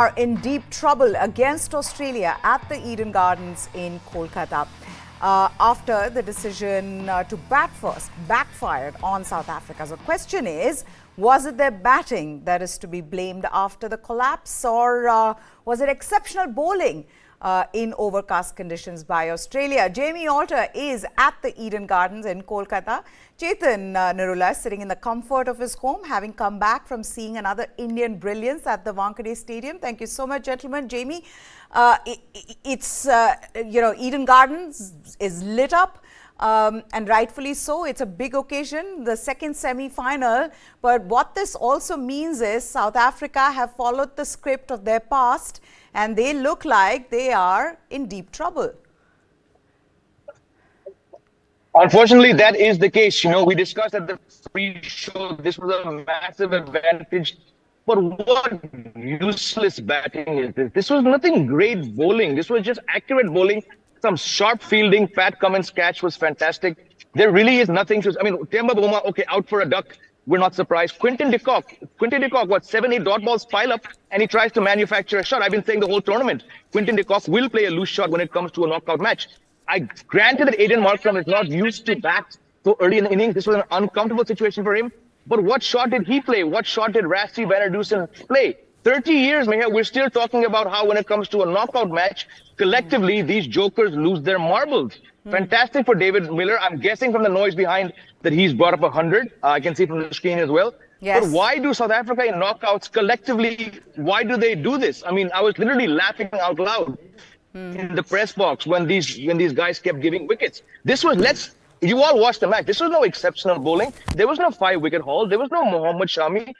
Are in deep trouble against Australia at the Eden Gardens in Kolkata after the decision to bat first backfired on South Africa. So the question is, was it their batting that is to be blamed after the collapse, or was it exceptional bowling in overcast conditions by Australia? Jamie Alter is at the Eden Gardens in Kolkata. Chetan Narula is sitting in the comfort of his home, having come back from seeing another Indian brilliance at the Wankhede Stadium. Thank you so much, gentlemen. Jamie, Eden Gardens is lit up. And rightfully so. It's a big occasion, the second semi-final. But what this also means is South Africa have followed the script of their past, and they look like they are in deep trouble. Unfortunately, that is the case. You know, we discussed at the pre-show, this was a massive advantage. But what useless batting is this? This was nothing great bowling. This was just accurate bowling. Some sharp fielding. Pat Cummins' catch was fantastic. There really is nothing to... I mean, Temba Bavuma, okay, out for a duck. We're not surprised. Quinton de Kock, what, 7-8 dot balls pile up, and he tries to manufacture a shot. I've been saying the whole tournament, Quinton de Kock will play a loose shot when it comes to a knockout match. I granted that Aiden Markram is not used to bat so early in the innings. This was an uncomfortable situation for him. But what shot did he play? What shot did Rassie van der Dusen play? 30 years, Meher, we're still talking about how when it comes to a knockout match, collectively, these jokers lose their marbles. Fantastic for David Miller. I'm guessing from the noise behind that he's brought up 100. I can see from the screen as well. Yes. But why do South Africa in knockouts collectively, why do they do this? I mean, I was literally laughing out loud in the press box when these guys kept giving wickets. This was, you all watched the match. This was no exceptional bowling. There was no 5-wicket haul. There was no Mohammad Shami.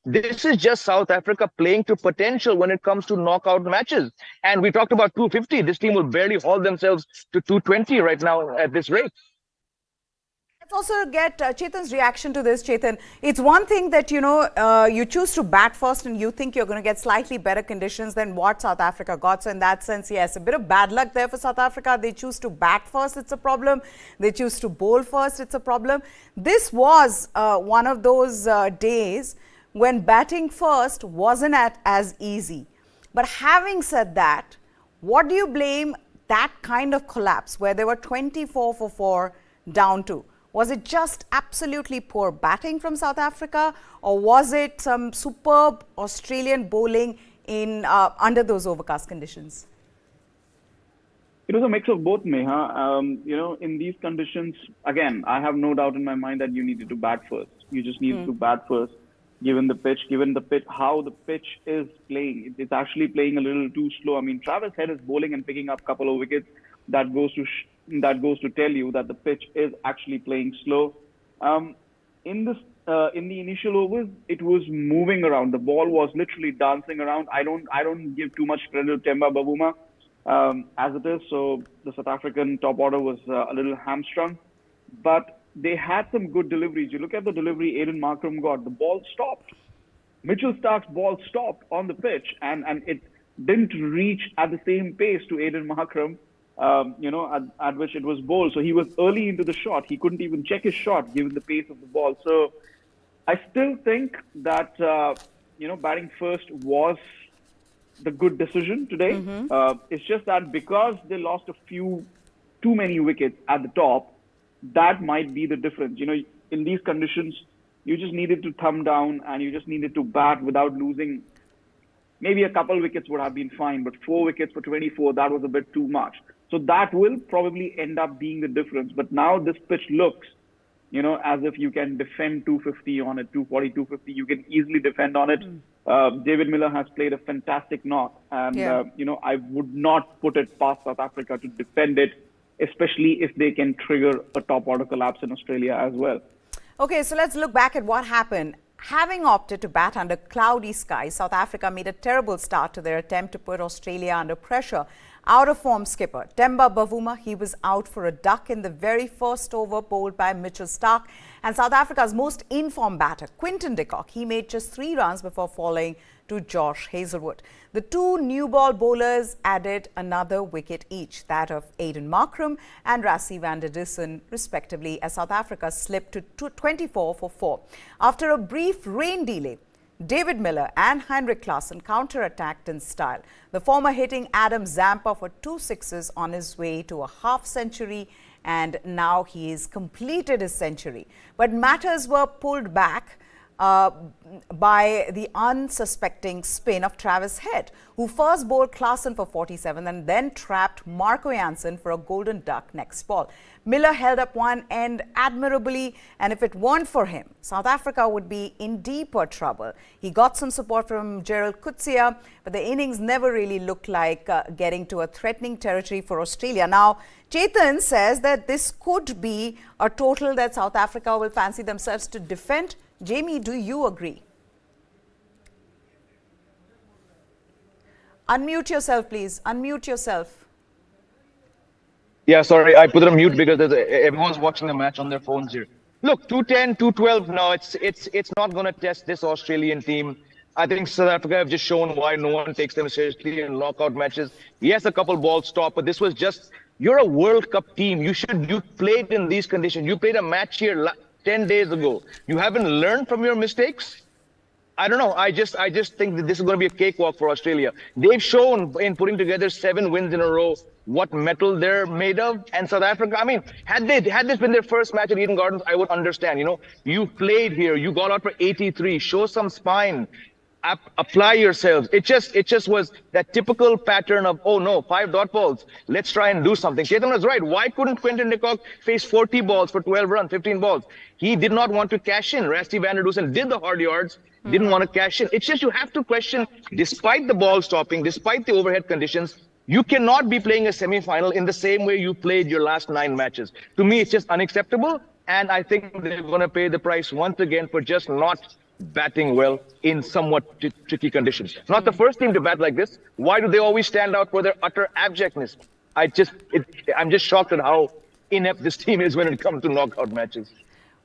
This is just South Africa playing to potential when it comes to knockout matches. And we talked about 250. This team will barely haul themselves to 220 right now at this rate. Let's also get Chetan's reaction to this. Chetan, it's one thing that, you choose to bat first and you think you're going to get slightly better conditions than what South Africa got. So in that sense, yes, a bit of bad luck there for South Africa. They choose to bat first, it's a problem. They choose to bowl first, it's a problem. This was one of those days when batting first wasn't as easy. But having said that, what do you blame that kind of collapse where they were 24 for 4 down to? Was it just absolutely poor batting from South Africa, or was it some superb Australian bowling in under those overcast conditions? It was a mix of both, Meha. In these conditions, again, I have no doubt in my mind that you needed to bat first. You just needed to bat first, given the pitch, how the pitch is playing. It's actually playing a little too slow. I mean, Travis Head is bowling and picking up a couple of wickets. That goes to tell you that the pitch is actually playing slow. In the initial overs, it was moving around. The ball was literally dancing around. I don't give too much credit to Temba Bavuma as it is. So the South African top order was a little hamstrung, but they had some good deliveries. You look at the delivery Aiden Markram got. The ball stopped. Mitchell Stark's ball stopped on the pitch, and it didn't reach at the same pace to Aiden Markram. At which it was bowled. So he was early into the shot. He couldn't even check his shot given the pace of the ball. So I still think that, batting first was the good decision today. It's just that because they lost too many wickets at the top, that might be the difference. In these conditions, you just needed to thumb down and you just needed to bat without losing. Maybe a couple wickets would have been fine, but 4 wickets for 24, that was a bit too much. So that will probably end up being the difference. But now this pitch looks, as if you can defend 250 on it, 240, 250. You can easily defend on it. David Miller has played a fantastic knock. And, I would not put it past South Africa to defend it, especially if they can trigger a top order collapse in Australia as well. Okay, so let's look back at what happened. Having opted to bat under cloudy skies, South Africa made a terrible start to their attempt to put Australia under pressure. Out-of-form skipper Temba Bavuma, he was out for a duck in the very first over, bowled by Mitchell Stark. And South Africa's most informed batter, Quinton de Kock, he made just 3 runs before falling to Josh Hazlewood. The 2 new ball bowlers added another wicket each, that of Aiden Markram and Rassie van der Dusen, respectively, as South Africa slipped to 24 for 4. After a brief rain delay, David Miller and Heinrich Klassen counter-attacked in style, the former hitting Adam Zampa for 2 sixes on his way to a half-century, and now he has completed his century. But matters were pulled back by the unsuspecting spin of Travis Head, who first bowled Klassen for 47 and then trapped Marco Jansen for a golden duck next ball. Miller held up one end admirably, and if it weren't for him, South Africa would be in deeper trouble. He got some support from Gerald Coetzee, but the innings never really looked like getting to a threatening territory for Australia. Now, Chetan says that this could be a total that South Africa will fancy themselves to defend. Jamie, do you agree? Unmute yourself, please. Unmute yourself. Yeah, sorry, I put it on mute because everyone's watching the match on their phones here. Look, 210, 212. No, it's not going to test this Australian team. I think South Africa have just shown why no one takes them seriously in knockout matches. Yes, a couple balls stopped, but this was just, you're a World Cup team. You played in these conditions. You played a match here 10 days ago. You haven't learned from your mistakes? I don't know. I just think that this is going to be a cakewalk for Australia. They've shown in putting together 7 wins in a row what metal they're made of. And South Africa, I mean, had this been their first match at Eden Gardens, I would understand. You know, you played here, you got out for 83, show some spine, apply yourselves. It just was that typical pattern of, oh no, 5 dot balls. Let's try and do something. Chetan was right. Why couldn't Quinton de Kock face 40 balls for 12 runs, 15 balls? He did not want to cash in. Rusty van der Dusen did the hard yards, didn't want to cash in. It's just you have to question, despite the ball stopping, despite the overhead conditions, you cannot be playing a semi-final in the same way you played your last 9 matches. To me, it's just unacceptable. And I think they're going to pay the price once again for just not batting well in somewhat tricky conditions. Not the first team to bat like this. Why do they always stand out for their utter abjectness? I'm just shocked at how inept this team is when it comes to knockout matches.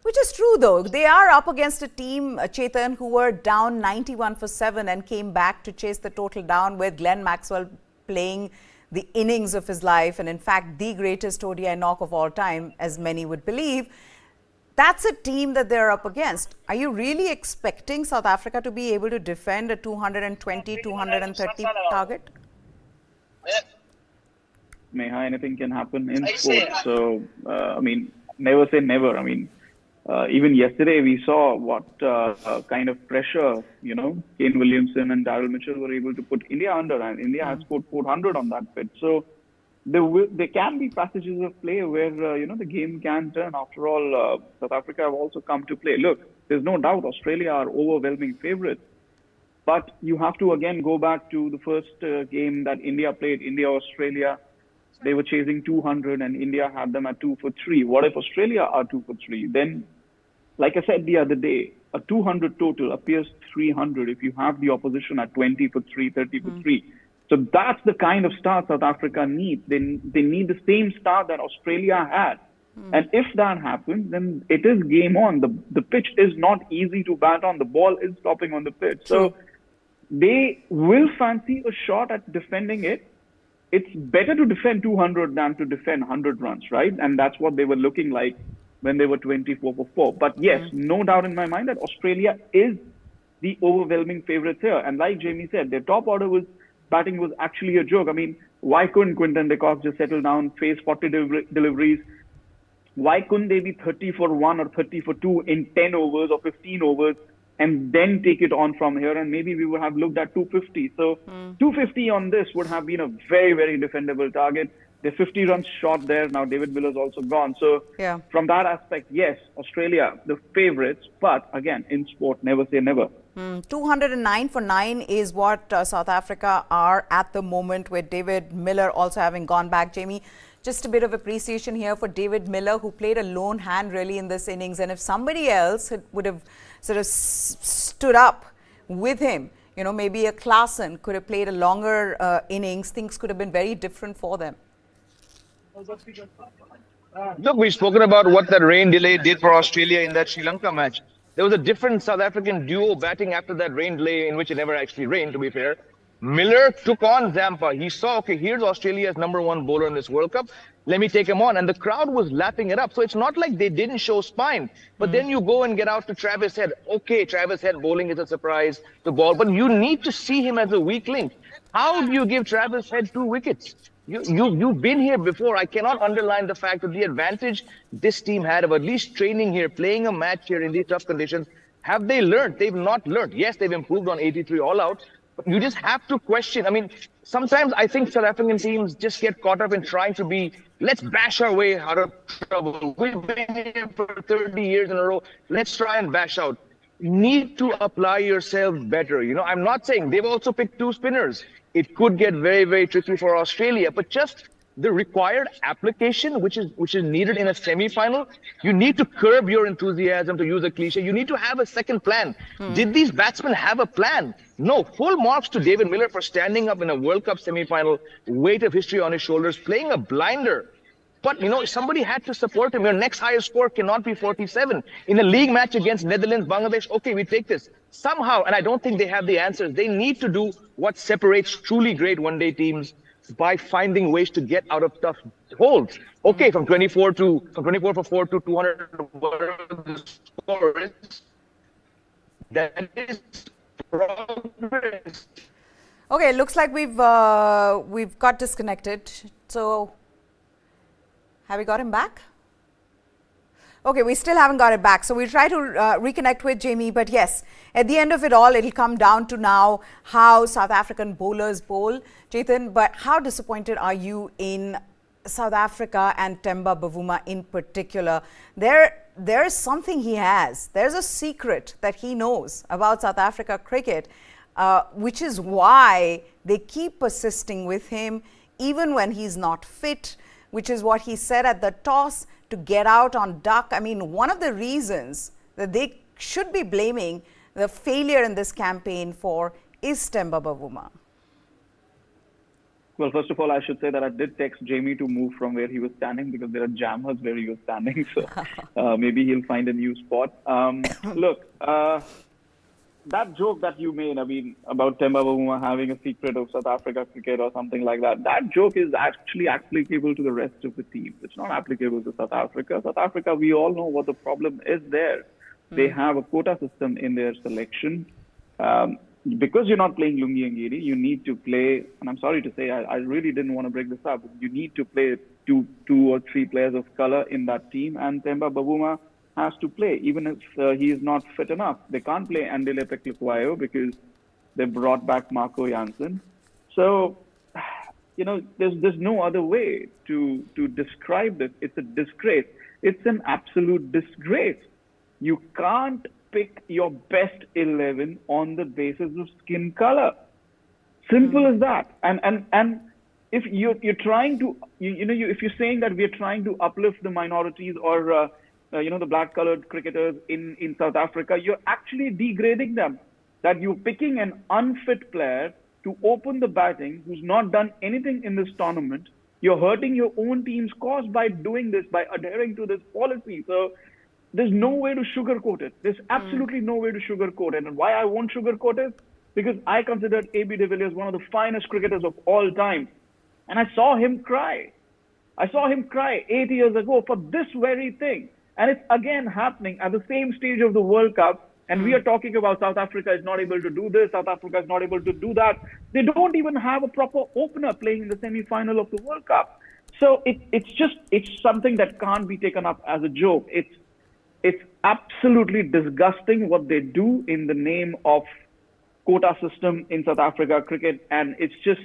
Which is true, though. They are up against a team, Chetan, who were down 91 for 7 and came back to chase the total down with Glenn Maxwell playing the innings of his life and, in fact, the greatest ODI knock of all time, as many would believe. That's a team that they're up against. Are you really expecting South Africa to be able to defend a 220, 230 target? Meha, anything can happen in sports. So, I mean, never say never. I mean, even yesterday we saw what kind of pressure, you know, Kane Williamson and Daryl Mitchell were able to put India under, and India has scored 400 on that pitch. So there can be passages of play where, you know, the game can turn. After all, South Africa have also come to play. Look, there's no doubt Australia are overwhelming favorites. But you have to again go back to the first game that India played, India-Australia. They were chasing 200 and India had them at 2 for 3. What if Australia are 2 for 3? Then, like I said the other day, a 200 total appears 300 if you have the opposition at 20 for 3, 30 for 3. So that's the kind of start South Africa needs. They need the same start that Australia had. And if that happens, then it is game on. The pitch is not easy to bat on. The ball is stopping on the pitch. So they will fancy a shot at defending it. It's better to defend 200 than to defend 100 runs, right? And that's what they were looking like when they were 24 for 4. But yes, no doubt in my mind that Australia is the overwhelming favorites here. And like Jamie said, their top order batting was actually a joke. I mean, why couldn't Quinton de Kock just settle down, face 40 deliveries? Why couldn't they be 30 for 1 or 30 for 2 in 10 overs or 15 overs and then take it on from here? And maybe we would have looked at 250. So 250 on this would have been a very, very defendable target. They're 50 runs short there. Now David Miller's also gone. So from that aspect, yes, Australia, the favorites. But again, in sport, never say never. 209 for 9 is what South Africa are at the moment, with David Miller also having gone back. Jamie, just a bit of appreciation here for David Miller, who played a lone hand really in this innings. And if somebody else would have sort of stood up with him, you know, maybe a Klassen could have played a longer innings, things could have been very different for them. Look, we've spoken about what that rain delay did for Australia in that Sri Lanka match. There was a different South African duo batting after that rain delay, in which it never actually rained, to be fair. Miller took on Zampa. He saw, okay, here's Australia's #1 bowler in this World Cup. Let me take him on. And the crowd was lapping it up. So it's not like they didn't show spine. But then you go and get out to Travis Head. Okay, Travis Head bowling is a surprise to ball. But you need to see him as a weak link. How do you give Travis Head 2 wickets? You've been here before. I cannot underline the fact that the advantage this team had of at least training here, playing a match here in these tough conditions. Have they learned? They've not learned. Yes, they've improved on 83 all out. But you just have to question. I mean, sometimes I think South African teams just get caught up in trying to be, let's bash our way out of trouble. We've been here for 30 years in a row. Let's try and bash out. Need to apply yourselves better. You know, I'm not saying they've also picked 2 spinners. It could get very, very tricky for Australia, but just the required application, which is needed in a semi-final, you need to curb your enthusiasm, to use a cliche. You need to have a second plan. Did these batsmen have a plan? No. Full marks to David Miller for standing up in a World Cup semi-final, weight of history on his shoulders, playing a blinder. But, you know, somebody had to support him. Your next highest score cannot be 47. In a league match against Netherlands, Bangladesh, okay, we take this. Somehow, and I don't think they have the answers, they need to do what separates truly great one-day teams by finding ways to get out of tough holes. Okay, from 24 for 4 to 200, whatever the score is, that is progress. Okay, it looks like we've got disconnected. So, have we got him back? Okay, we still haven't got it back. So we'll try to reconnect with Jamie. But yes, at the end of it all, it'll come down to now how South African bowlers bowl. Chetan, but how disappointed are you in South Africa and Temba Bavuma in particular? There's something he has. There's a secret that he knows about South Africa cricket, which is why they keep persisting with him, even when he's not fit, which is what he said at the toss, to get out on duck. I mean, one of the reasons that they should be blaming the failure in this campaign for is Temba Bavuma. Well, first of all, I should say that I did text Jamie to move from where he was standing because there are jammers where he was standing. So maybe he'll find a new spot. Look, that joke that you made, I mean, about Temba Bavuma having a secret of South Africa cricket or something like that, that joke is actually applicable to the rest of the team. It's not applicable to South Africa. South Africa, we all know what the problem is there. They have a quota system in their selection. Because you're not playing Lungi and Giri, you need to play, and I'm sorry to say, I really didn't want to break this up, you need to play two or three players of color in that team, and Temba Bavuma has to play, even if he is not fit enough. They can't play Andile Peklukwayo because they brought back Marco Jansen. So, you know, there's no other way to describe this. It's a disgrace. It's an absolute disgrace. You can't pick your best 11 on the basis of skin color. Simple as that. And if you're trying to, if you're saying that we're trying to uplift the minorities or the black-colored cricketers in South Africa, you're actually degrading them. That you're picking an unfit player to open the batting who's not done anything in this tournament. You're hurting your own team's cause by doing this, by adhering to this policy. So there's no way to sugarcoat it. There's absolutely no way to sugarcoat it. And why I won't sugarcoat it? Because I considered A.B. de Villiers one of the finest cricketers of all time. And I saw him cry. I saw him cry 8 years ago for this very thing. And it's again happening at the same stage of the World Cup. And we are talking about South Africa is not able to do this, South Africa is not able to do that. They don't even have a proper opener playing in the semi-final of the World Cup. So it's something that can't be taken up as a joke. It's absolutely disgusting what they do in the name of quota system in South Africa cricket. And it's just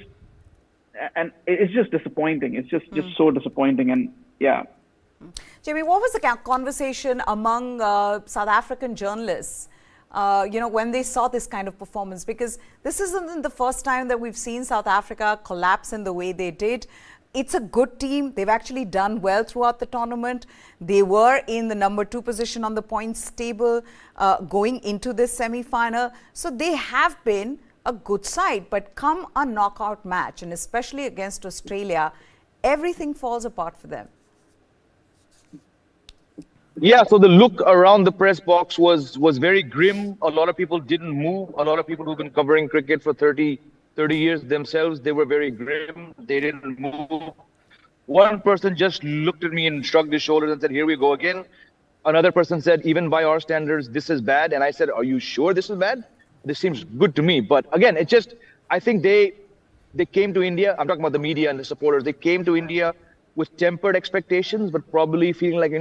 disappointing. It's just so disappointing. And yeah. Jamie, what was the conversation among South African journalists, when they saw this kind of performance? Because this isn't the first time that we've seen South Africa collapse in the way they did. It's a good team. They've actually done well throughout the tournament. They were in the #2 position on the points table going into this semi-final. So they have been a good side. But come a knockout match, and especially against Australia, everything falls apart for them. Yeah, so the look around the press box was very grim. A lot of people didn't move. A lot of people who've been covering cricket for 30, 30 years themselves, they were very grim. They didn't move. One person just looked at me and shrugged his shoulders and said, "Here we go again." Another person said, "Even by our standards, this is bad." And I said, "Are you sure this is bad? This seems good to me." But again, it just, I think they came to India. I'm talking about the media and the supporters. They came to India with tempered expectations, but probably feeling like,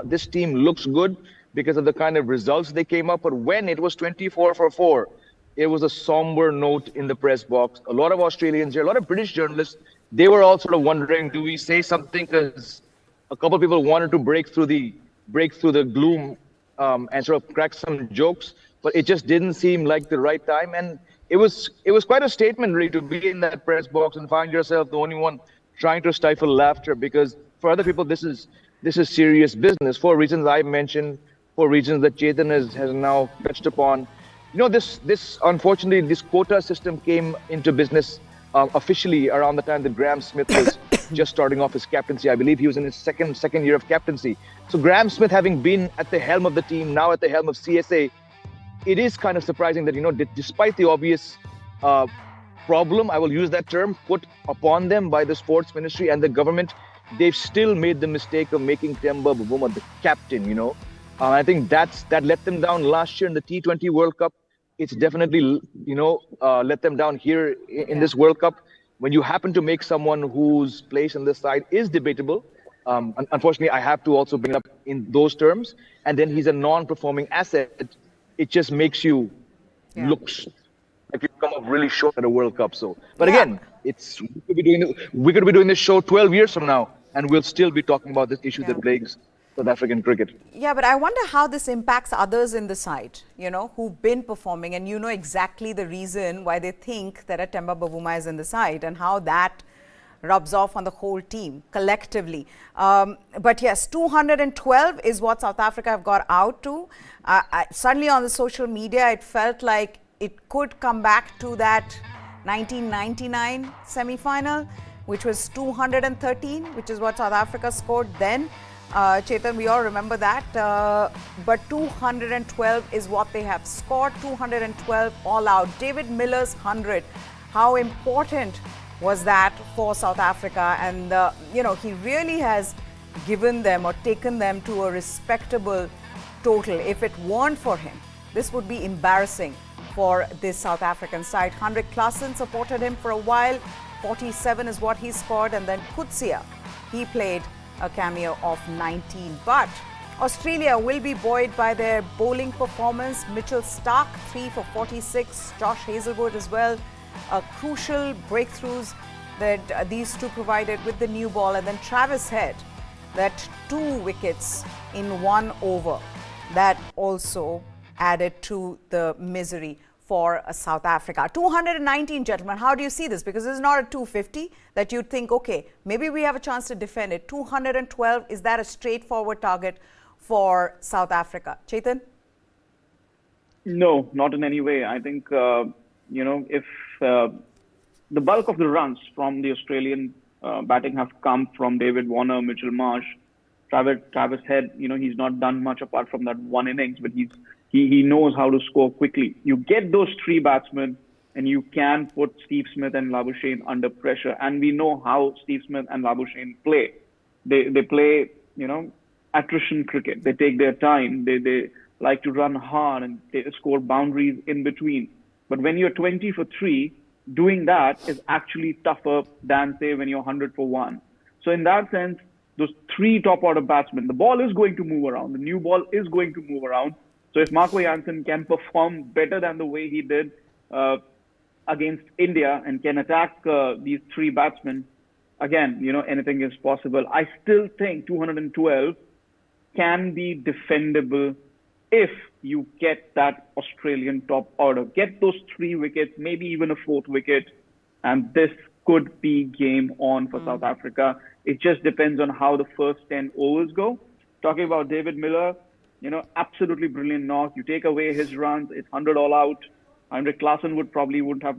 this team looks good because of the kind of results they came up. But when it was 24 for 4, it was a somber note in the press box. A lot of Australians here, a lot of British journalists, they were all sort of wondering, do we say something? Because a couple of people wanted to break through the gloom and sort of crack some jokes, but it just didn't seem like the right time. And it was quite a statement, really, to be in that press box and find yourself the only one trying to stifle laughter, because for other people, this is serious business for reasons I mentioned, for reasons that Chetan has now touched upon. This unfortunately, this quota system came into business officially around the time that Graham Smith was just starting off his captaincy. I believe he was in his second year of captaincy. So Graham Smith, having been at the helm of the team, now at the helm of CSA, it is kind of surprising that, despite the obvious problem, I will use that term, put upon them by the sports ministry and the government, they've still made the mistake of making Temba Bavuma the captain, I think that let them down last year in the T20 World Cup. It's definitely, let them down here in this World Cup. When you happen to make someone whose place in this side is debatable, unfortunately, I have to also bring it up in those terms, and then he's a non-performing asset, it just makes you look like you've come up really short at a World Cup. So, but again, we could be doing this show 12 years from now, and we'll still be talking about this issue that plagues South African cricket. Yeah, but I wonder how this impacts others in the side, who've been performing, and exactly the reason why they think that a Temba Bavuma is in the side and how that rubs off on the whole team collectively. But yes, 212 is what South Africa have got out to. Suddenly on the social media, it felt like it could come back to that 1999 semi-final, which was 213, which is what South Africa scored then. Chetan, we all remember that, but 212 is what they have scored, 212 all out. David Miller's 100, how important was that for South Africa? And, he really has given them or taken them to a respectable total. If it weren't for him, this would be embarrassing for this South African side. Heinrich Klassen supported him for a while, 47 is what he scored, and then Kutsia, he played a cameo of 19. But Australia will be buoyed by their bowling performance. Mitchell Starc, 3 for 46. Josh Hazlewood as well. Crucial breakthroughs that these two provided with the new ball. And then Travis Head, that 2 wickets in 1 over. That also added to the misery for South Africa. 219, gentlemen, how do you see this? Because this is not a 250 that you'd think, okay, maybe we have a chance to defend it. 212, is that a straightforward target for South Africa? Chetan? No, not in any way. I think, if the bulk of the runs from the Australian batting have come from David Warner, Mitchell Marsh, Travis Head, he's not done much apart from that one innings, but he knows how to score quickly. You get those 3 batsmen and you can put Steve Smith and Labuschagne under pressure. And we know how Steve Smith and Labuschagne play. They play, attrition cricket. They take their time. They like to run hard and they score boundaries in between. But when you're 20 for 3, doing that is actually tougher than, say, when you're 100 for 1. So in that sense, those 3 top order batsmen, the ball is going to move around. The new ball is going to move around. So if Marco Jansen can perform better than the way he did against India and can attack these 3 batsmen, again, anything is possible. I still think 212 can be defendable if you get that Australian top order. Get those 3 wickets, maybe even a 4th wicket, and this could be game on for South Africa. It just depends on how the first 10 overs go. Talking about David Miller, absolutely brilliant knock. You take away his runs, it's 100 all out. Heinrich Klassen wouldn't have,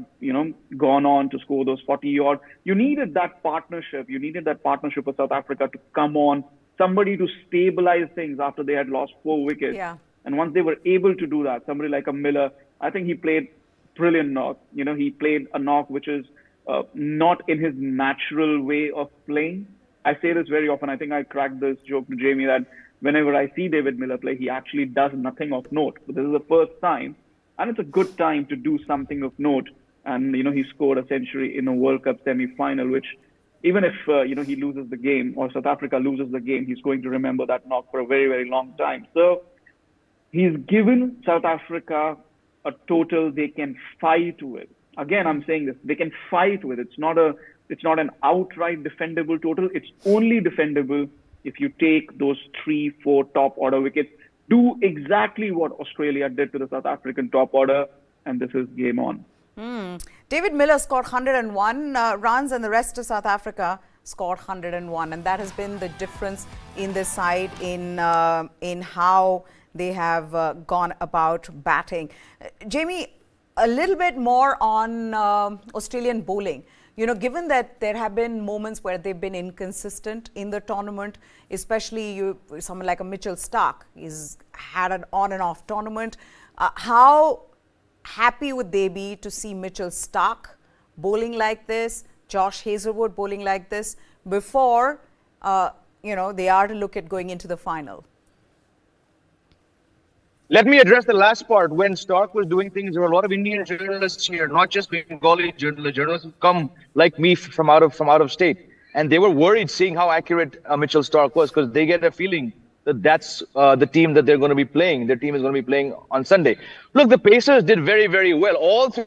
gone on to score those 40 odd. You needed that partnership. You needed that partnership with South Africa to come on, somebody to stabilize things after they had lost 4 wickets. Yeah. And once they were able to do that, somebody like a Miller, I think he played brilliant knock. He played a knock which is not in his natural way of playing. I say this very often. I think I cracked this joke to Jamie that whenever I see David Miller play, he actually does nothing of note. But this is the first time, and it's a good time to do something of note. And he scored a century in a World Cup semi-final, which even if he loses the game or South Africa loses the game, he's going to remember that knock for a very, very long time. So he's given South Africa a total they can fight with. Again, I'm saying this: they can fight with. It's not an outright defendable total. It's only defendable if you take those 3-4 top order wickets. Do exactly what Australia did to the South African top order, and this is game on. David Miller scored 101 runs, and the rest of South Africa scored 101, and that has been the difference in this side in how they have gone about batting. Jamie, a little bit more on Australian bowling. Given that there have been moments where they've been inconsistent in the tournament, especially someone like a Mitchell Starc, he's had an on and off tournament. How happy would they be to see Mitchell Starc bowling like this, Josh Hazlewood bowling like this before they are to look at going into the final? Let me address the last part. When Starc was doing things, there were a lot of Indian journalists here, not just Bengali journalists who come like me from out of state, and they were worried seeing how accurate Mitchell Starc was, because they get a feeling that that's the team that they're going to be playing. Their team is going to be playing on Sunday. Look, the Pacers did very, very well. All three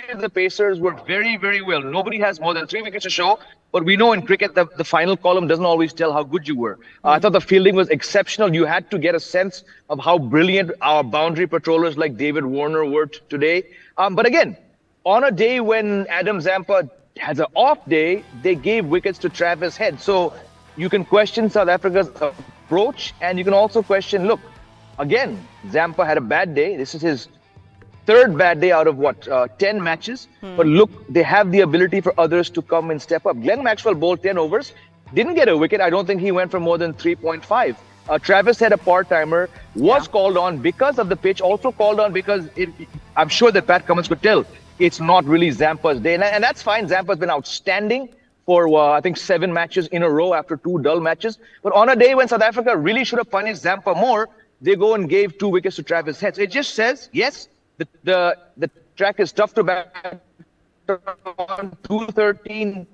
of the Pacers were very, very well. Nobody has more than 3 wickets to show. But we know in cricket, the final column doesn't always tell how good you were. I thought the fielding was exceptional. You had to get a sense of how brilliant our boundary patrollers like David Warner were today. But again, on a day when Adam Zampa has an off day, they gave wickets to Travis Head. So you can question South Africa's approach, and you can also question, look, again, Zampa had a bad day. This is his third bad day out of 10 matches. But look, they have the ability for others to come and step up. Glenn Maxwell bowled 10 overs, didn't get a wicket. I don't think he went for more than 3.5. Travis had a part-timer, was called on because of the pitch, also called on because I'm sure that Pat Cummins could tell it's not really Zampa's day. And that's fine. Zampa's been outstanding for, I think, 7 matches in a row after 2 dull matches. But on a day when South Africa really should have punished Zampa more, they go and gave 2 wickets to Travis Head. So it just says, yes, the track is tough to bat on. 213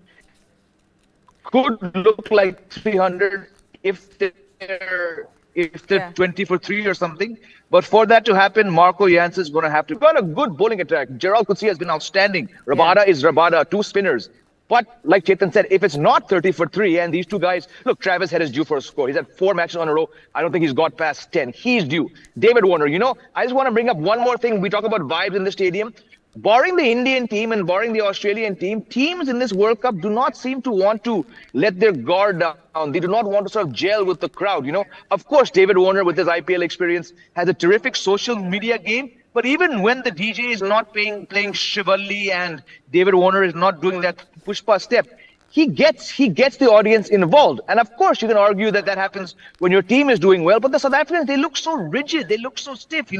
could look like 300 if they're 20 for 3 or something. But for that to happen, Marco Jansen is going to have to got a good bowling attack. Gerald Coetzee has been outstanding. Rabada is Rabada, 2 spinners. But like Chetan said, if it's not 30 for 3 and these 2 guys, look, Travis Head is due for a score. He's had 4 matches on a row. I don't think he's got past 10. He's due. David Warner, I just want to bring up one more thing. We talk about vibes in the stadium. Barring the Indian team and barring the Australian team, teams in this World Cup do not seem to want to let their guard down. They do not want to sort of gel with the crowd. Of course, David Warner with his IPL experience has a terrific social media game. But even when the DJ is not playing Shivalli and David Warner is not doing that pushpa step, he gets the audience involved. And of course, you can argue that happens when your team is doing well. But the South Africans, they look so rigid. They look so stiff,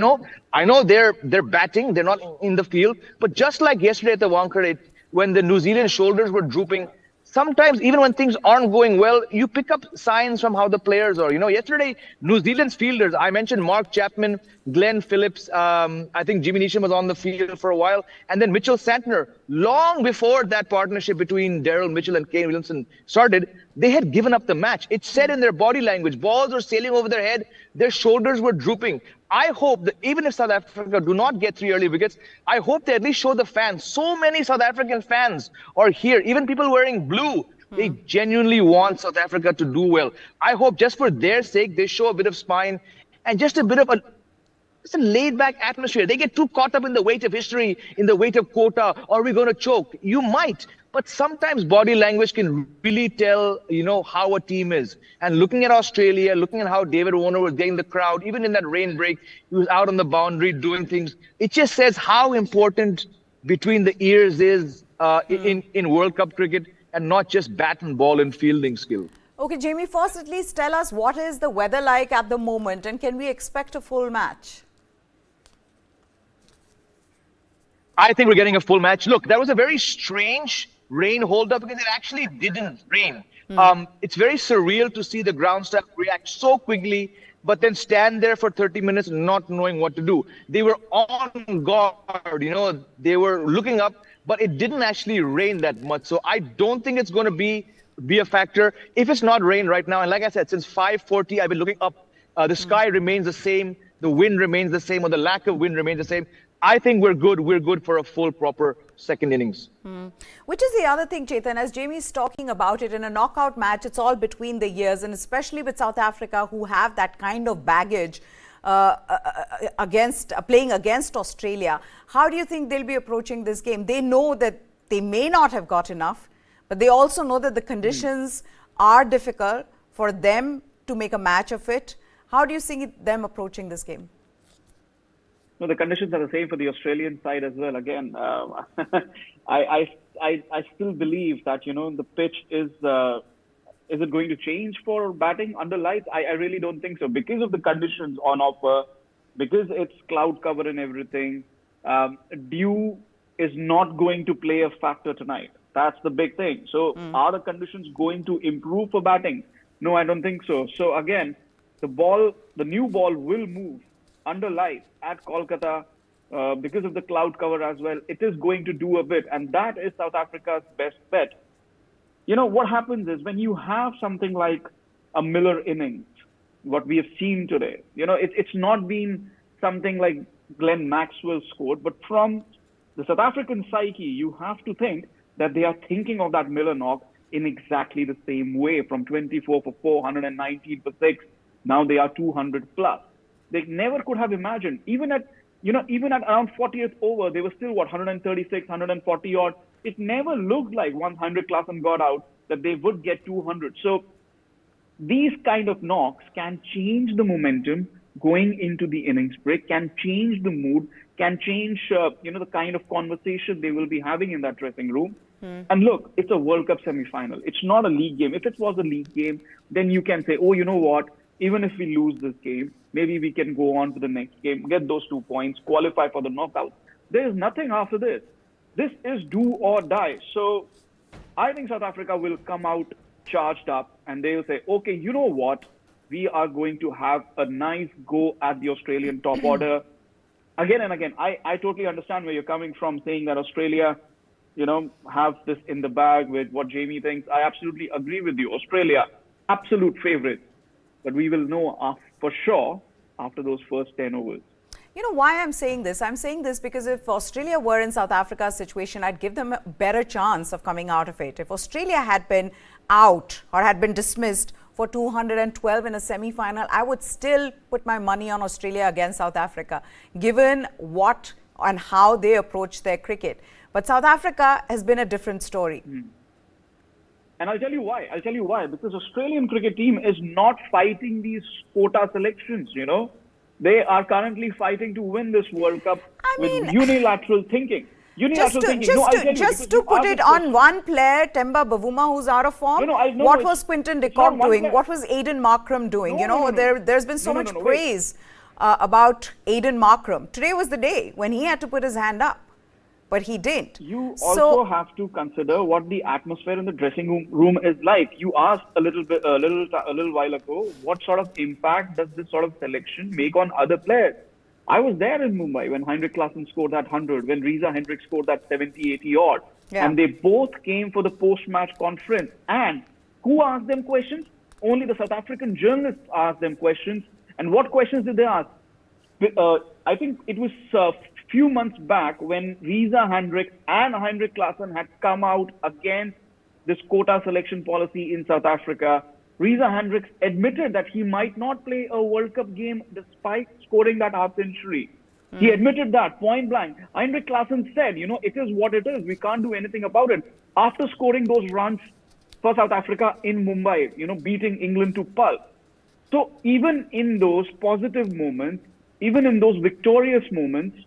I know they're batting. They're not in the field. But just like yesterday at the Wankhede, when the New Zealand shoulders were drooping, sometimes even when things aren't going well, you pick up signs from how the players are. Yesterday, New Zealand's fielders, I mentioned Mark Chapman, Glenn Phillips, I think Jimmy Neesham was on the field for a while, and then Mitchell Santner. Long before that partnership between Daryl Mitchell and Kane Williamson started, they had given up the match. It said in their body language, balls were sailing over their head, their shoulders were drooping. I hope that even if South Africa do not get 3 early wickets, I hope they at least show the fans. So many South African fans are here, even people wearing blue. They genuinely want South Africa to do well. I hope just for their sake, they show a bit of spine and just a bit of a laid-back atmosphere. They get too caught up in the weight of history, in the weight of quota. Are we going to choke? You might. But sometimes body language can really tell, how a team is. And looking at Australia, looking at how David Warner was getting the crowd, even in that rain break, he was out on the boundary doing things. It just says how important between the ears is in World Cup cricket, and not just bat and ball and fielding skill. Okay, Jamie, first at least tell us what is the weather like at the moment, and can we expect a full match? I think we're getting a full match. Look, that was a very strange rain hold-up because it actually didn't rain. It's very surreal to see the ground staff react so quickly, but then stand there for 30 minutes not knowing what to do. They were on guard, they were looking up, but it didn't actually rain that much. So I don't think it's going to be a factor. If it's not rain right now, and like I said, since 5:40, I've been looking up. The sky remains the same. The wind remains the same, or the lack of wind remains the same. I think we're good. We're good for a full, proper second innings. Which is the other thing, Chetan, as Jamie's talking about it, in a knockout match, it's all between the years, and especially with South Africa, who have that kind of baggage playing against Australia. How do you think they'll be approaching this game? They know that they may not have got enough, but they also know that the conditions are difficult for them to make a match of it. How do you see them approaching this game? No, the conditions are the same for the Australian side as well. Again, I still believe that, the pitch is it going to change for batting under lights? I really don't think so, because of the conditions on offer, because it's cloud cover and everything. Dew is not going to play a factor tonight. That's the big thing. So are the conditions going to improve for batting? No, I don't think so. So again, the new ball will move under lights at Kolkata because of the cloud cover as well. It is going to do a bit, and that is South Africa's best bet. What happens is when you have something like a Miller innings, what we have seen today, it's not been something like Glenn Maxwell scored, but from the South African psyche, you have to think that they are thinking of that Miller knock in exactly the same way, from 24 for 4, 119 for 6. Now they are 200 plus. They never could have imagined, even at around 40th over, they were still 136, 140 odd. It never looked like once Heinrich Klassen got out that they would get 200. So these kind of knocks can change the momentum going into the innings break, can change the mood, can change the kind of conversation they will be having in that dressing room. And look, it's a World Cup semi-final. It's not a league game. If it was a league game, then you can say, oh, you know what? Even if we lose this game, maybe we can go on to the next game, get those 2 points, qualify for the knockout. There is nothing after this. This is do or die. So I think South Africa will come out charged up, and they will say, okay, you know what? We are going to have a nice go at the Australian top order. Again and again, I totally understand where you're coming from, saying that Australia, have this in the bag with what Jamie thinks. I absolutely agree with you. Australia, absolute favorites. But we will know for sure after those first 10 overs. You know why I'm saying this? I'm saying this because if Australia were in South Africa's situation, I'd give them a better chance of coming out of it. If Australia had been out or had been dismissed for 212 in a semi-final, I would still put my money on Australia against South Africa, given what and how they approach their cricket. But South Africa has been a different story. And I'll tell you why. Because Australian cricket team is not fighting these quota selections, They are currently fighting to win this World Cup with unilateral thinking. Just to put it on one player, Temba Bavuma, who's out of form, what was Quinton de Kock doing? What was Aiden Markram doing? There's been so much praise about Aiden Markram. Today was the day when he had to put his hand up, but he didn't. You also have to consider what the atmosphere in the dressing room is like. You asked a little while ago, what sort of impact does this sort of selection make on other players? I was there in Mumbai when Heinrich Klassen scored that 100, when Riza Hendrik scored that 70, 80 odd. Yeah. And they both came for the post-match conference. And who asked them questions? Only the South African journalists asked them questions. And what questions did they ask? I think it was a few months back when Riza Hendrik and Heinrich Klassen had come out against this quota selection policy in South Africa. Riza Hendricks admitted that he might not play a World Cup game despite scoring that half century. He admitted that point blank. Heinrich Klassen said, it is what it is. We can't do anything about it. After scoring those runs for South Africa in Mumbai, beating England to pulp. So even in those positive moments, even in those victorious moments,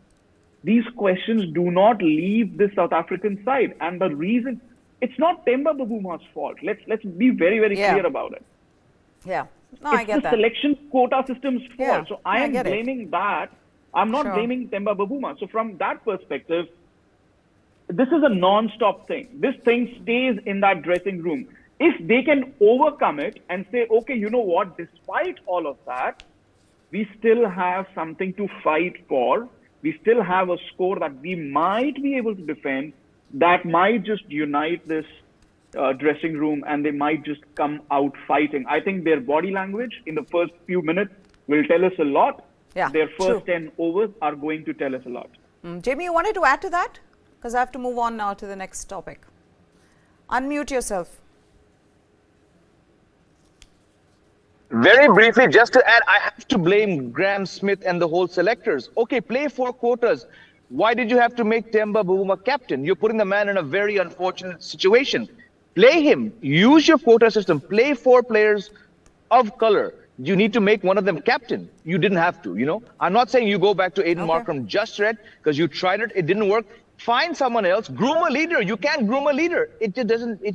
these questions do not leave the South African side. And the reason, it's not Temba Babuma's fault. Let's be very, very clear about it. Yeah. No, I get that. It's the selection quota system's fault. Yeah. So I am blaming that. I'm not blaming Temba Babuma. So from that perspective, this is a non-stop thing. This thing stays in that dressing room. If they can overcome it and say, okay, you know what, despite all of that, we still have something to fight for. We still have a score that we might be able to defend, that might just unite this dressing room, and they might just come out fighting. I think their body language in the first few minutes will tell us a lot. Yeah, their first true. 10 overs are going to tell us a lot. Jamie, you wanted to add to that? Because I have to move on now to the next topic. Unmute yourself. Very briefly, just to add, I have to blame Graham Smith and the whole selectors. Okay, play 4 quarters. Why did you have to make Temba Bavuma captain? You're putting the man in a very unfortunate situation. Play him. Use your quota system. Play 4 players of color. You need to make one of them captain. You didn't have to, you know. I'm not saying you go back to Aiden Markram just yet, because you tried it, it didn't work. Find someone else. Groom a leader. You can't groom a leader. It just doesn't. It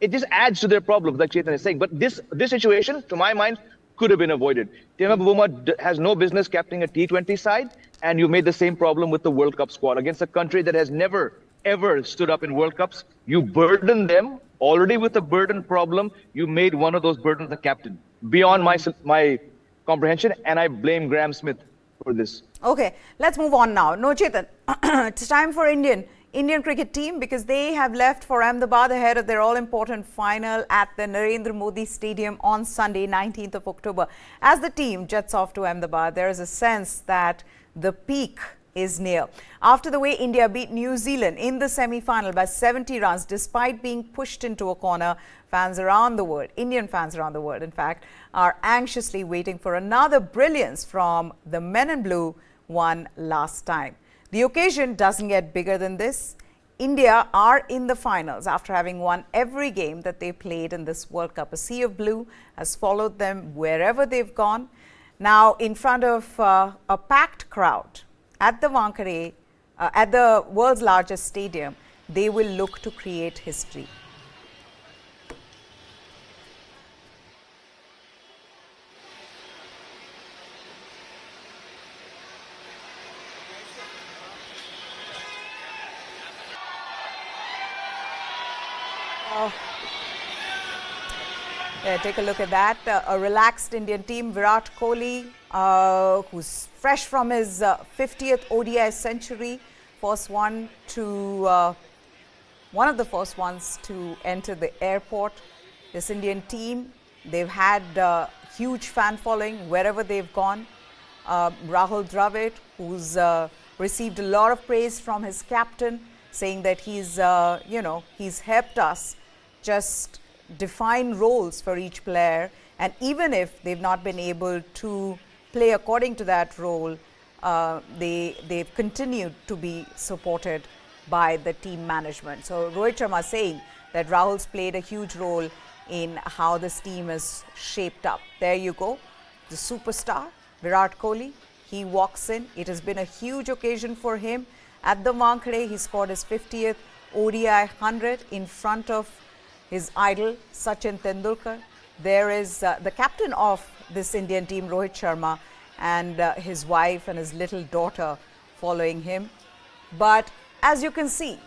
just adds to their problems, like Chetan is saying. But this situation, to my mind, could have been avoided. Temba Bavuma has no business captaining a T20 side, and you made the same problem with the World Cup squad against a country that has never, ever stood up in World Cups. You burden them already with a burden problem. You made one of those burdens the captain. Beyond my comprehension, and I blame Graham Smith for this. Okay, let's move on now. No, Chetan, it's time for Indian cricket team, because they have left for Ahmedabad ahead of their all-important final at the Narendra Modi Stadium on Sunday, 19th of October. As the team jets off to Ahmedabad, there is a sense that the peak is near. After the way India beat New Zealand in the semi-final by 70 runs, despite being pushed into a corner, fans around the world, Indian fans around the world, in fact, are anxiously waiting for another brilliance from the men in blue won last time. The occasion doesn't get bigger than this. India are in the finals after having won every game that they played in this World Cup. A sea of blue has followed them wherever they've gone. Now, in front of a packed crowd at the Wankhede, at the world's largest stadium, they will look to create history. Yeah, take a look at that. A relaxed Indian team. Virat Kohli, who's fresh from his 50th ODI century, one of the first ones to enter the airport. This Indian team, they've had huge fan following wherever they've gone. Rahul Dravid, who's received a lot of praise from his captain, saying that he's helped us just define roles for each player, and even if they've not been able to play according to that role, they've continued to be supported by the team management. So Rohit Sharma saying that Rahul's played a huge role in how this team is shaped up. There you go, the superstar Virat Kohli. He walks in. It has been a huge occasion for him. At the Wankhede, he scored his 50th ODI 100 in front of his idol, Sachin Tendulkar. There is the captain of this Indian team, Rohit Sharma, and his wife and his little daughter following him. But as you can see,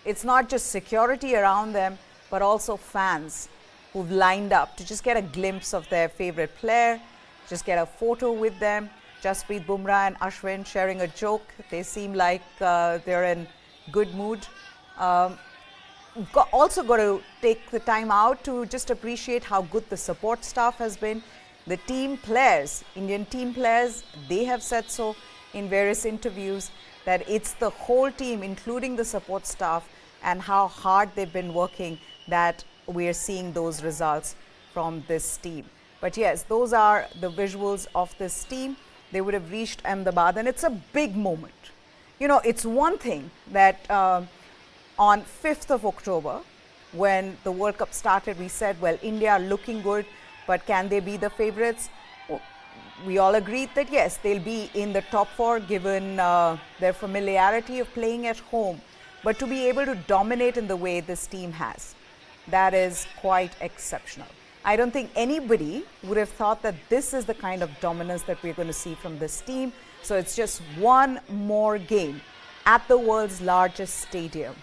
it's not just security around them, but also fans who've lined up to just get a glimpse of their favorite player, just get a photo with them. Jasprit Bumrah and Ashwin sharing a joke. They seem like they're in good mood. Also got to take the time out to just appreciate how good the support staff has been. The team players, Indian team players, they have said so in various interviews that it's the whole team, including the support staff, and how hard they've been working that we are seeing those results from this team. But yes, those are the visuals of this team. They would have reached Ahmedabad, and it's a big moment. You know, it's one thing that on 5th of October, when the World Cup started, we said, well, India are looking good, but can they be the favorites? We all agreed that yes, they'll be in the top 4 given their familiarity of playing at home. But to be able to dominate in the way this team has, that is quite exceptional. I don't think anybody would have thought that this is the kind of dominance that we're going to see from this team. So it's just one more game at the world's largest stadium.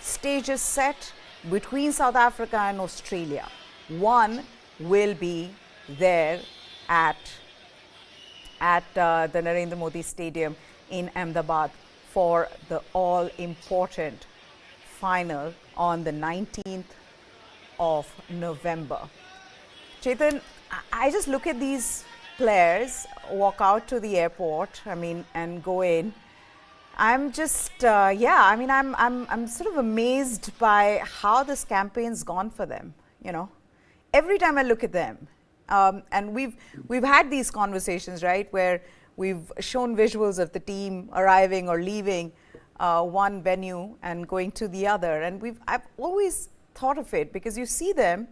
Stage is set between South Africa and Australia. One will be there at the Narendra Modi Stadium in Ahmedabad for the all-important final on the 19th of November. Chetan, I just look at these players walk out to the airport, and go in. I'm just, I'm sort of amazed by how this campaign's gone for them. Every time I look at them, and we've had these conversations, right, where we've shown visuals of the team arriving or leaving one venue and going to the other, and I've always thought of it because you see them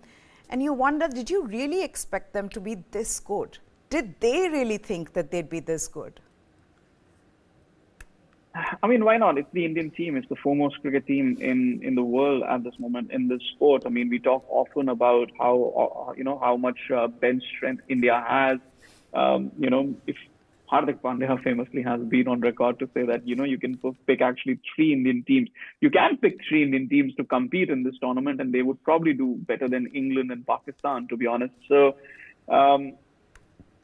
and you wonder, did you really expect them to be this good? Did they really think that they'd be this good? Why not? It's the Indian team. It's the foremost cricket team in the world at this moment in this sport. We talk often about how much bench strength India has. If Heinrich famously has been on record to say that, you can pick actually 3 Indian teams. You can pick 3 Indian teams to compete in this tournament, and they would probably do better than England and Pakistan, to be honest. So,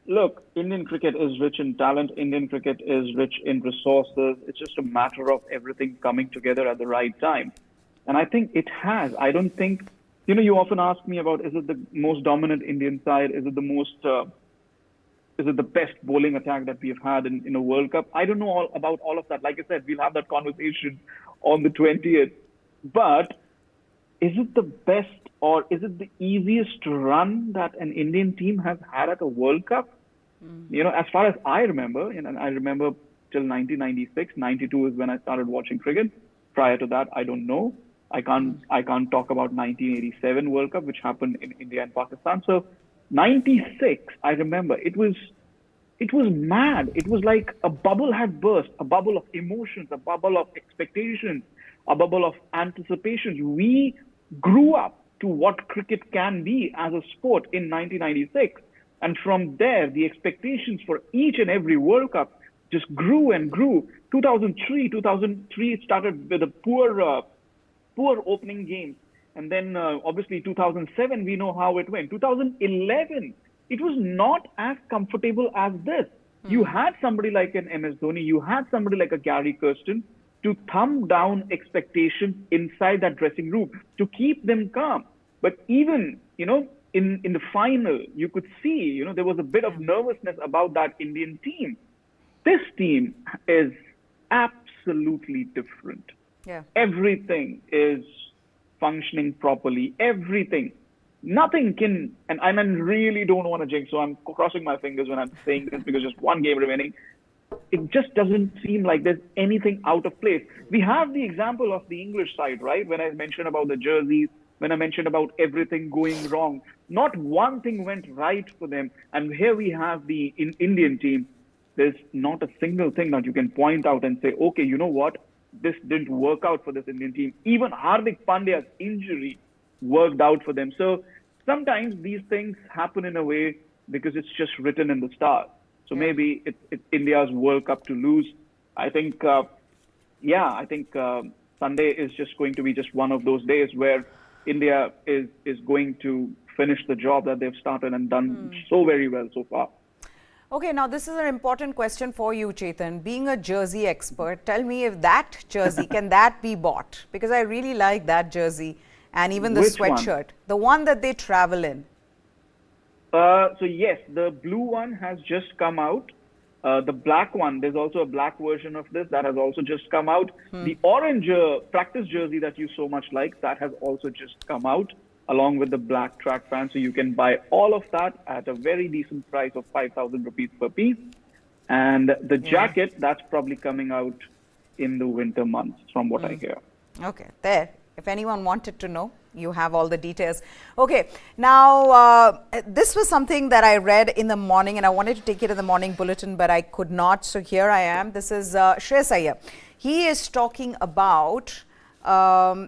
look, Indian cricket is rich in talent. Indian cricket is rich in resources. It's just a matter of everything coming together at the right time. And I think it has. I don't think, you often ask me about, is it the most dominant Indian side? Is it the best bowling attack that we've had in a World Cup? I don't know about all of that. Like I said, we'll have that conversation on the 20th. But is it the best or is it the easiest run that an Indian team has had at a World Cup? As far as I remember, and I remember till 1996, 92 is when I started watching cricket. Prior to that, I don't know. I can't talk about 1987 World Cup, which happened in India and Pakistan. So 96, I remember, it was mad. It was like a bubble had burst, a bubble of emotions, a bubble of expectations, a bubble of anticipations. We grew up to what cricket can be as a sport in 1996. And from there, the expectations for each and every World Cup just grew and grew. 2003, it started with a poor opening game. And then obviously 2007, we know how it went. 2011, it was not as comfortable as this. You had somebody like an MS Dhoni, you had somebody like a Gary Kirsten to thumb down expectations inside that dressing room, to keep them calm. But even, in the final, you could see, there was a bit of nervousness about that Indian team. This team is absolutely different. Yeah. Everything is functioning properly. Everything. Nothing can, and I really don't want to jinx, so I'm crossing my fingers when I'm saying this because just one game remaining. It just doesn't seem like there's anything out of place. We have the example of the English side, right? When I mentioned about the jerseys, when I mentioned about everything going wrong, not one thing went right for them. And here we have the Indian team. There's not a single thing that you can point out and say, okay, you know what? This didn't work out for this Indian team. Even Hardik Pandya's injury worked out for them. So sometimes these things happen in a way because it's just written in the stars. So maybe it's India's World Cup to lose. I think, Sunday is just going to be just one of those days where India is going to finish the job that they've started and done so very well so far. Okay, now this is an important question for you, Chetan. Being a jersey expert, tell me if that jersey, can that be bought? Because I really like that jersey and even the sweatshirt, the one that they travel in. So yes, the blue one has just come out. The black one, there's also a black version of this that has also just come out. The orange practice jersey that you so much like, that has also just come out, along with the black track pants. So you can buy all of that at a very decent price of 5,000 rupees per piece. And the jacket, that's probably coming out in the winter months, from what I hear. Okay, there. If anyone wanted to know, you have all the details. Okay, now this was something that I read in the morning and I wanted to take it in the morning bulletin, but I could not. So here I am. This is Shreyas Iyer. He is talking about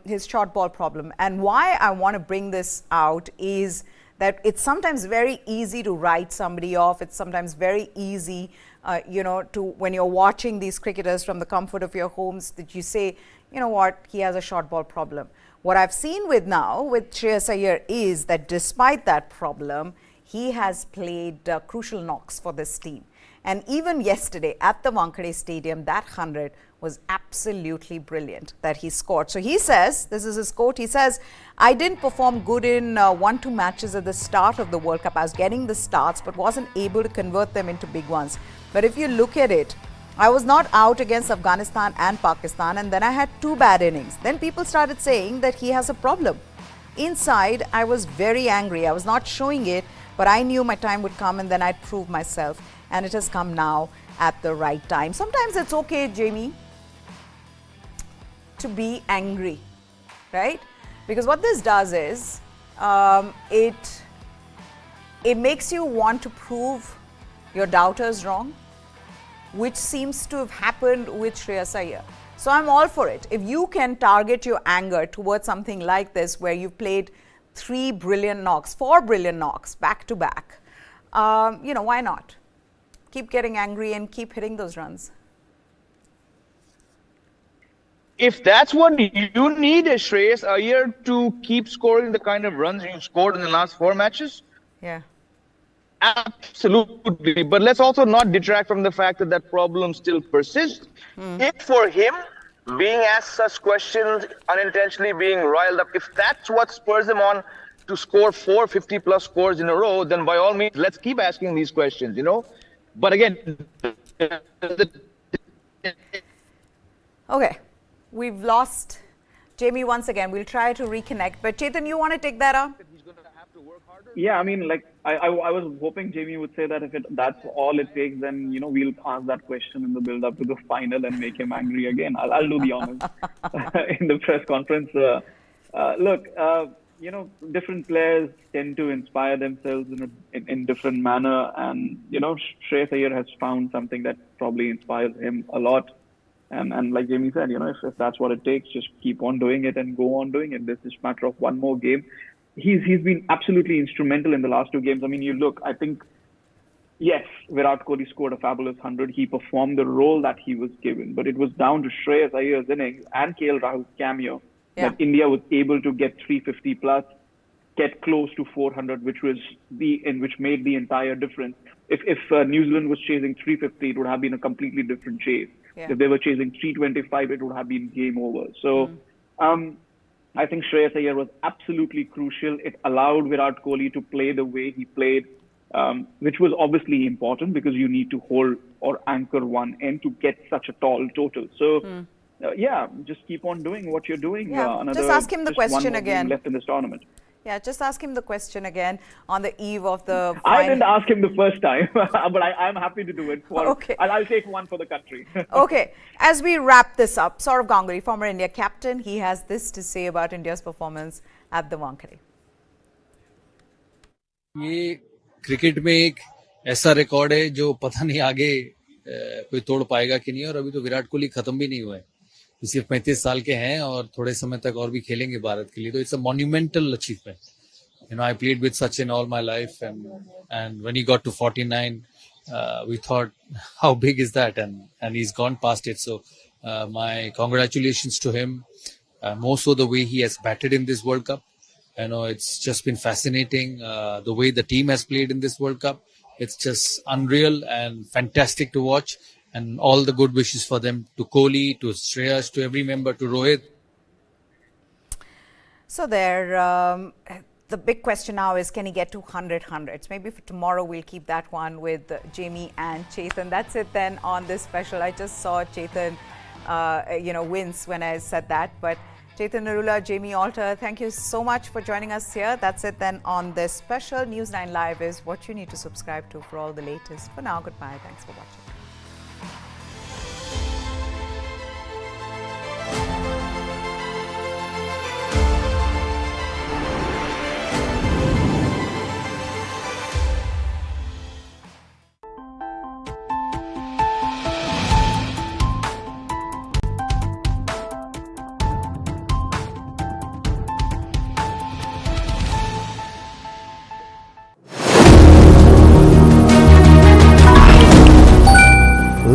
his short ball problem. And why I want to bring this out is that it's sometimes very easy to write somebody off. It's sometimes very easy to when you're watching these cricketers from the comfort of your homes, that you say, you know what, he has a short ball problem. What I've seen with Shreyas Iyer is that despite that problem, he has played crucial knocks for this team. And even yesterday at the Wankhede Stadium, that 100 was absolutely brilliant that he scored. So he says, this is his quote, he says, I didn't perform good in 1-2 matches at the start of the World Cup. I was getting the starts but wasn't able to convert them into big ones. But if you look at it, I was not out against Afghanistan and Pakistan, and then I had 2 bad innings. Then people started saying that he has a problem. Inside, I was very angry. I was not showing it, but I knew my time would come and then I'd prove myself. And it has come now at the right time. Sometimes it's okay, Jamie, to be angry, right? Because what this does is, it makes you want to prove your doubters wrong, which seems to have happened with Shreyas Iyer. So I'm all for it. If you can target your anger towards something like this, where you've played 3 brilliant knocks, 4 brilliant knocks back to back, why not? Keep getting angry and keep hitting those runs. If that's what you need, Shreyas Iyer, to keep scoring the kind of runs you scored in the last 4 matches, yeah, absolutely. But let's also not detract from the fact that that problem still persists. If for him, being asked such questions, unintentionally being riled up, if that's what spurs him on to score 4 50-plus scores in a row, then by all means, let's keep asking these questions, But again, okay, we've lost Jamie once again. We'll try to reconnect. But Chetan, you want to take that up? he's going to have to work harder. Yeah, I mean, like I was hoping Jamie would say that if that's all it takes, then we'll ask that question in the build-up to the final and make him angry again. I'll do the honors in the press conference. Look, different players tend to inspire themselves in different manner, and Shreyas Iyer has found something that probably inspires him a lot. And like Jamie said, if that's what it takes, just keep on doing it and go on doing it. This is a matter of one more game. He's been absolutely instrumental in the last 2 games. I mean, you look, I think, yes, Virat Kohli scored a fabulous 100. He performed the role that he was given, but it was down to Shreyas Iyer's innings and KL Rahul's cameo that India was able to get 350 plus, get close to 400, which made the entire difference. If New Zealand was chasing 350, it would have been a completely different chase. Yeah. If they were chasing 325, it would have been game over. So I think Shreyas Iyer was absolutely crucial. It allowed Virat Kohli to play the way he played, which was obviously important because you need to hold or anchor one end to get such a tall total. So, just keep on doing what you're doing. Yeah. Just ask him the question again. Left in this tournament. Yeah, just ask him the question again on the eve of the final. I didn't ask him the first time, but I'm happy to do it. Okay. I'll take one for the country. Okay. As we wrap this up, Sourav Ganguly, former India captain, he has this to say about India's performance at the Wankhede. ये cricket में एक ऐसा record है जो पता नहीं आगे कोई तोड़ पाएगा कि नहीं, और अभी तो विराट कोहली खत्म भी नहीं हुआ है. ये सिर्फ 35 साल के हैं और थोड़े समय तक और भी खेलेंगे भारत के लिए. तो it's a monumental achievement. I played with Sachin all my life, and when he got to 49, we thought, how big is that? And he's gone past it. So my congratulations to him. More so the way he has batted in this World Cup. It's just been fascinating. The way the team has played in this World Cup, it's just unreal and fantastic to watch. And all the good wishes for them, to Kohli, to Shreyas, to every member, to Rohit. So the big question now is, can he get to 100 hundreds? Maybe for tomorrow we'll keep that one with Jamie and Chetan. That's it then on this special. I just saw Chetan, wince when I said that. But Chetan Narula, Jamie Alter, thank you so much for joining us here. That's it then on this special. News9 Live is what you need to subscribe to for all the latest. For now, goodbye. Thanks for watching.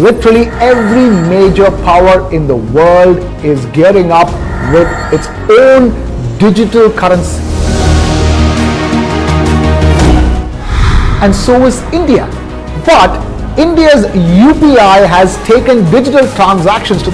literally every major power in the world is gearing up with its own digital currency. And so is India. But India's UPI has taken digital transactions to the